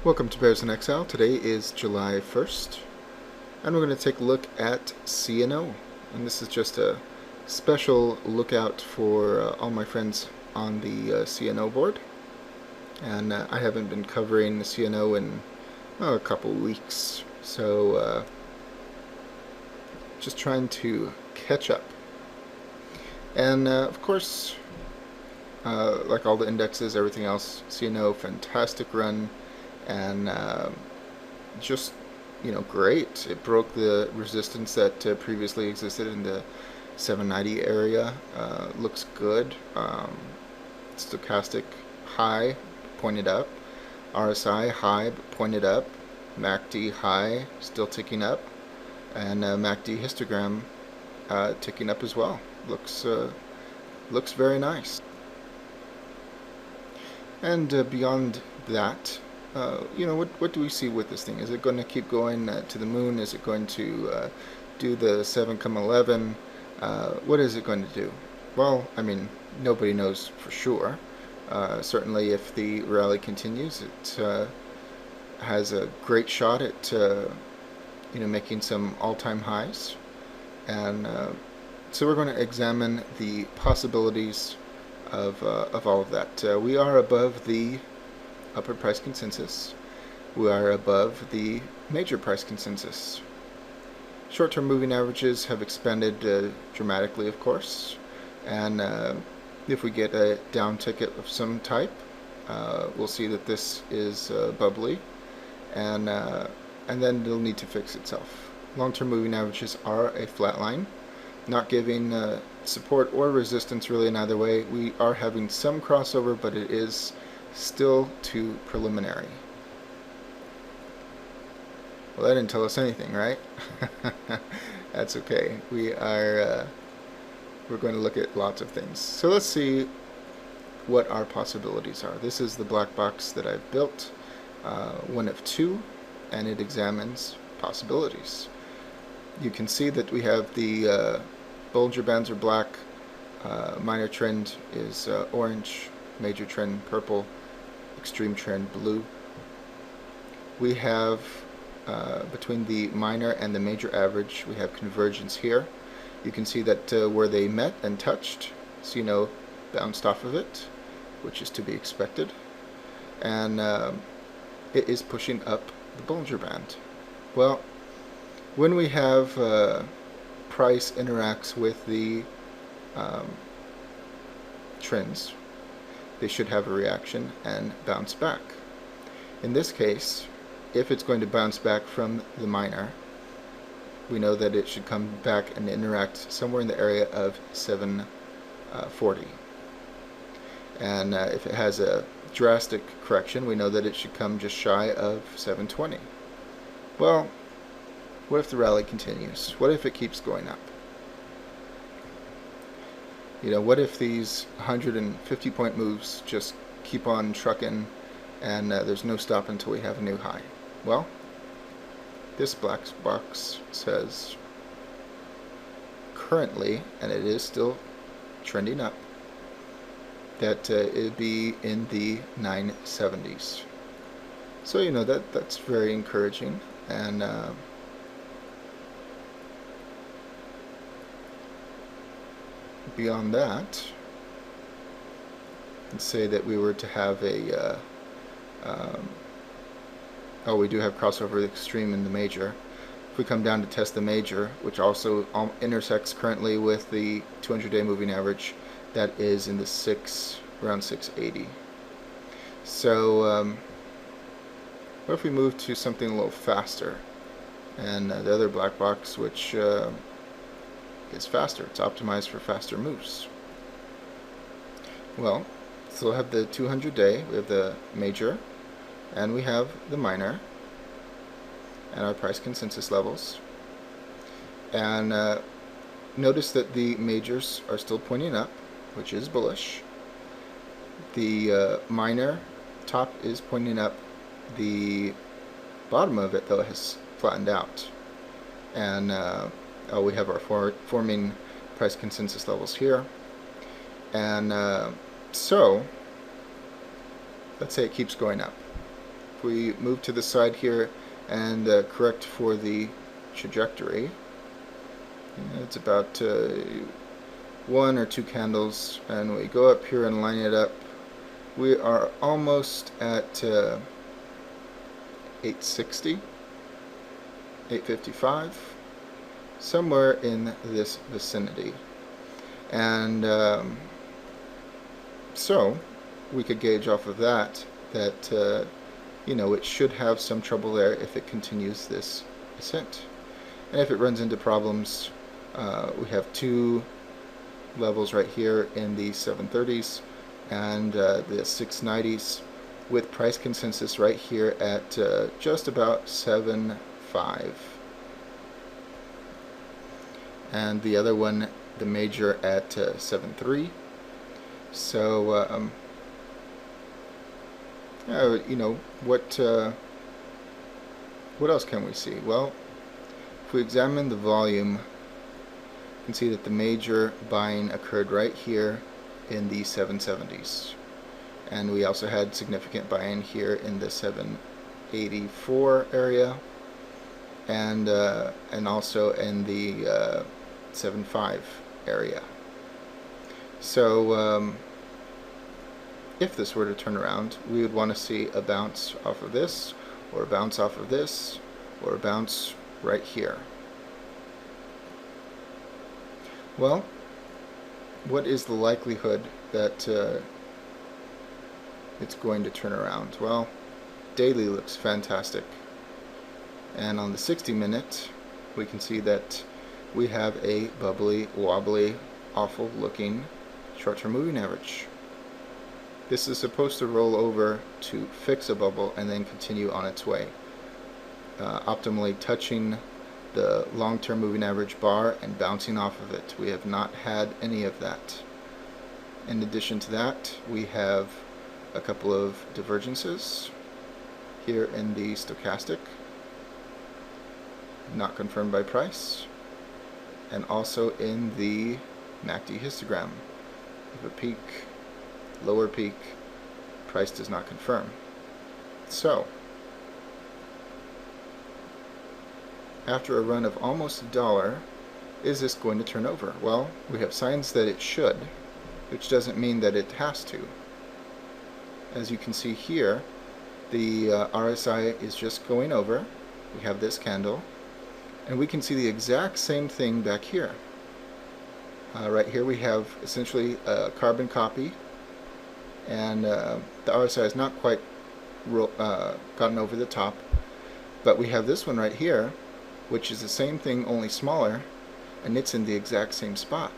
Welcome to Bears in Exile. Today is July 1st, and we're going to take a look at CNO. And this is just a special lookout for all my friends on the CNO board. And I haven't been covering the CNO in a couple weeks, so just trying to catch up. And of course, like all the indexes, everything else, CNO, fantastic run. And just, great. It broke the resistance that previously existed in the 790 area. Looks good. Stochastic high, pointed up. RSI high, pointed up. MACD high, still ticking up. And MACD histogram ticking up as well. Looks very nice. And beyond that, what do we see with this thing? Is it going to keep going to the moon? Is it going to do the 7,11? What is it going to do? Well, I mean, nobody knows for sure. Certainly, if the rally continues, it has a great shot at making some all-time highs. And so we're going to examine the possibilities of all of that. We are above the upper price consensus. We are above the major price consensus. Short-term moving averages have expanded dramatically, of course, and if we get a down ticket of some type, we'll see that this is bubbly, and then it'll need to fix itself. Long-term moving averages are a flat line, not giving support or resistance really in either way. We are having some crossover, but it is still too preliminary. Well, that didn't tell us anything, right? That's okay. We're going to look at lots of things. So let's see what our possibilities are. This is the black box that I've built, one of two, and it examines possibilities. You can see that we have the Bollinger Bands are black, minor trend is orange, major trend purple, extreme trend blue. We have between the minor and the major average, we have convergence here. You can see that where they met and touched, CNO bounced off of it, which is to be expected, and it is pushing up the Bollinger Band. Well, when we have price interacts with the trends, they should have a reaction and bounce back. In this case, if it's going to bounce back from the minor, we know that it should come back and interact somewhere in the area of 740. And if it has a drastic correction, we know that it should come just shy of 720. Well, what if the rally continues? What if it keeps going up? What if these 150-point moves just keep on trucking and there's no stop until we have a new high? Well, this black box says currently, and it is still trending up, that it'd be in the 970s. So that's very encouraging, and beyond that, let's say that we were to have a we do have crossover extreme in the major. If we come down to test the major, which also intersects currently with the 200-day moving average, that is in the around 680. So what if we move to something a little faster? And the other black box, which is faster. It's optimized for faster moves. Well, so we'll have the 200-day, we have the major, and we have the minor, and our price consensus levels. And notice that the majors are still pointing up, which is bullish. The minor top is pointing up. The bottom of it, though, has flattened out. And we have our forming price consensus levels here. And so let's say it keeps going up. If we move to the side here and correct for the trajectory, it's about 1 or 2 candles, and we go up here and line it up. We are almost at 860, 855, somewhere in this vicinity. And so we could gauge off of that you know, it should have some trouble there if it continues this ascent. And if it runs into problems, we have 2 levels right here in the 730s and the 690s, with price consensus right here at just about 7.5, and the other one, the major, at 7.3. So you know, what else can we see? Well, if we examine the volume, you can see that the major buying occurred right here in the 770s, and we also had significant buying here in the 784 area, and also in the 7.5 area. So if this were to turn around, we would want to see a bounce off of this, or a bounce off of this, or a bounce right here. Well, what is the likelihood that it's going to turn around? Well, daily looks fantastic, and on the 60-minute we can see that we have a bubbly, wobbly, awful looking short-term moving average. This is supposed to roll over to fix a bubble and then continue on its way, optimally touching the long-term moving average bar and bouncing off of it. We have not had any of that. In addition to that, we have a couple of divergences here in the stochastic, not confirmed by price, and also in the MACD histogram. We have a peak, lower peak, price does not confirm. So after a run of almost $1, is this going to turn over? Well, we have signs that it should, which doesn't mean that it has to. As you can see here, the RSI is just going over. We have this candle, and we can see the exact same thing back here. Right here we have essentially a carbon copy, and the RSI has not quite gotten over the top, but we have this one right here, which is the same thing, only smaller, and it's in the exact same spot.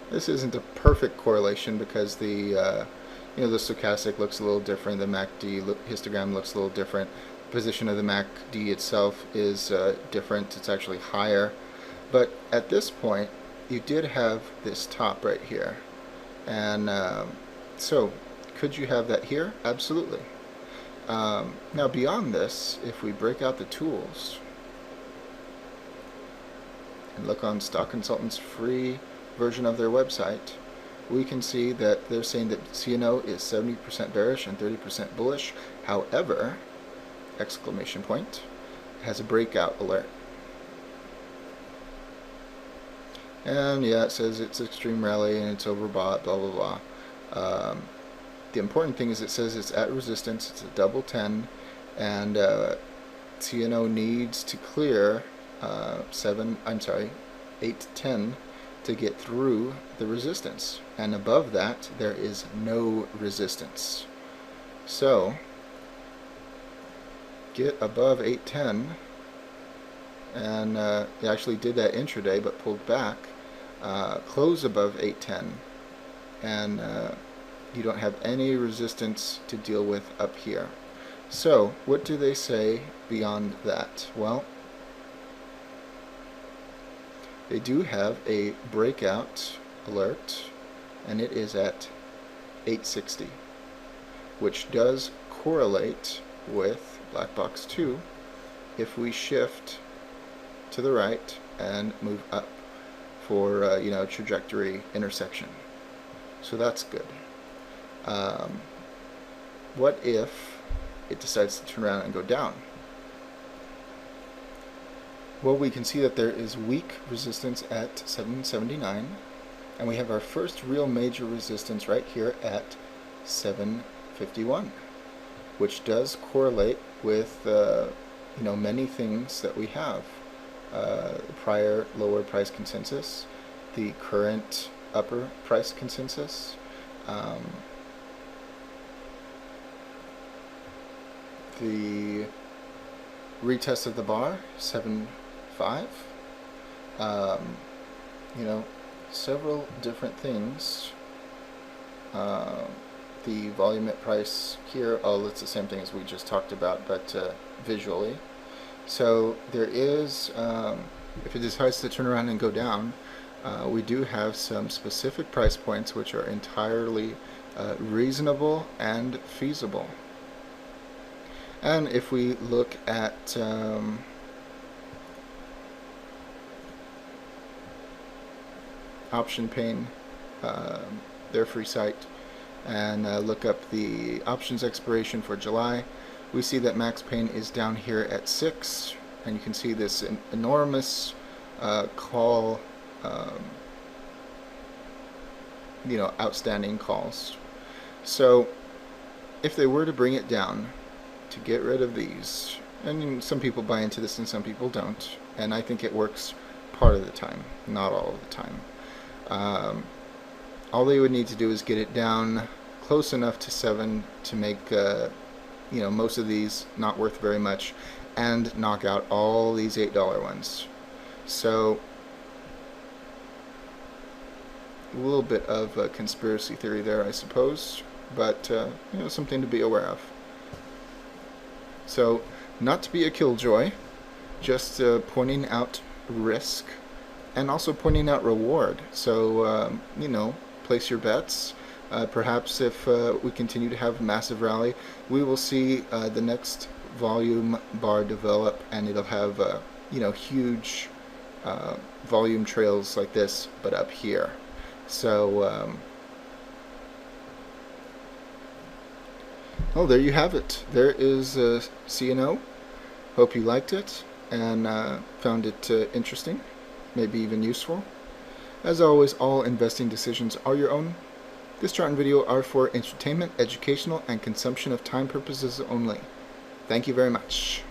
This isn't a perfect correlation because the you know, the stochastic looks a little different, the MACD histogram looks a little different, the position of the MACD itself is different, it's actually higher, but at this point you did have this top right here, and so could you have that here? Absolutely. Now beyond this, if we break out the tools and look on Stock Consultant's free version of their website, we can see that they're saying that CNO is 70% bearish and 30% bullish. However, exclamation point, has a breakout alert. And yeah, it says it's extreme rally and it's overbought, blah blah blah. The important thing is it says it's at resistance, it's a double 10, and CNO needs to clear 810 to get through the resistance, and above that there is no resistance. So get above 810, and it actually did that intraday but pulled back. Close above 810, and you don't have any resistance to deal with up here. So what do they say beyond that? Well, they do have a breakout alert, and it is at 860, which does correlate with black box 2 if we shift to the right and move up for you know, trajectory intersection. So that's good. what if it decides to turn around and go down? Well, we can see that there is weak resistance at 779, and we have our first real major resistance right here at 751, which does correlate with many things that we have. Prior lower price consensus, the current upper price consensus, the retest of the bar, 7.5, several different things. The volume at price here, it's the same thing as we just talked about, but visually. So there is, if it decides to turn around and go down, we do have some specific price points which are entirely reasonable and feasible. And if we look at option pane, their free site, and look up the options expiration for July, we see that max pain is down here at 6, and you can see this enormous call, outstanding calls. So if they were to bring it down to get rid of these, and some people buy into this and some people don't, and I think it works part of the time, not all of the time. All they would need to do is get it down close enough to 7 to make most of these not worth very much, and knock out all these $8 ones. So a little bit of a conspiracy theory there, I suppose, but something to be aware of. So, not to be a killjoy, just pointing out risk and also pointing out reward. So place your bets. Perhaps if we continue to have a massive rally, we will see the next volume bar develop, and it'll have huge volume trails like this, but up here. So there you have it. There is CNO. Hope you liked it and found it interesting, maybe even useful. As always, all investing decisions are your own. This chart and video are for entertainment, educational, and consumption of time purposes only. Thank you very much.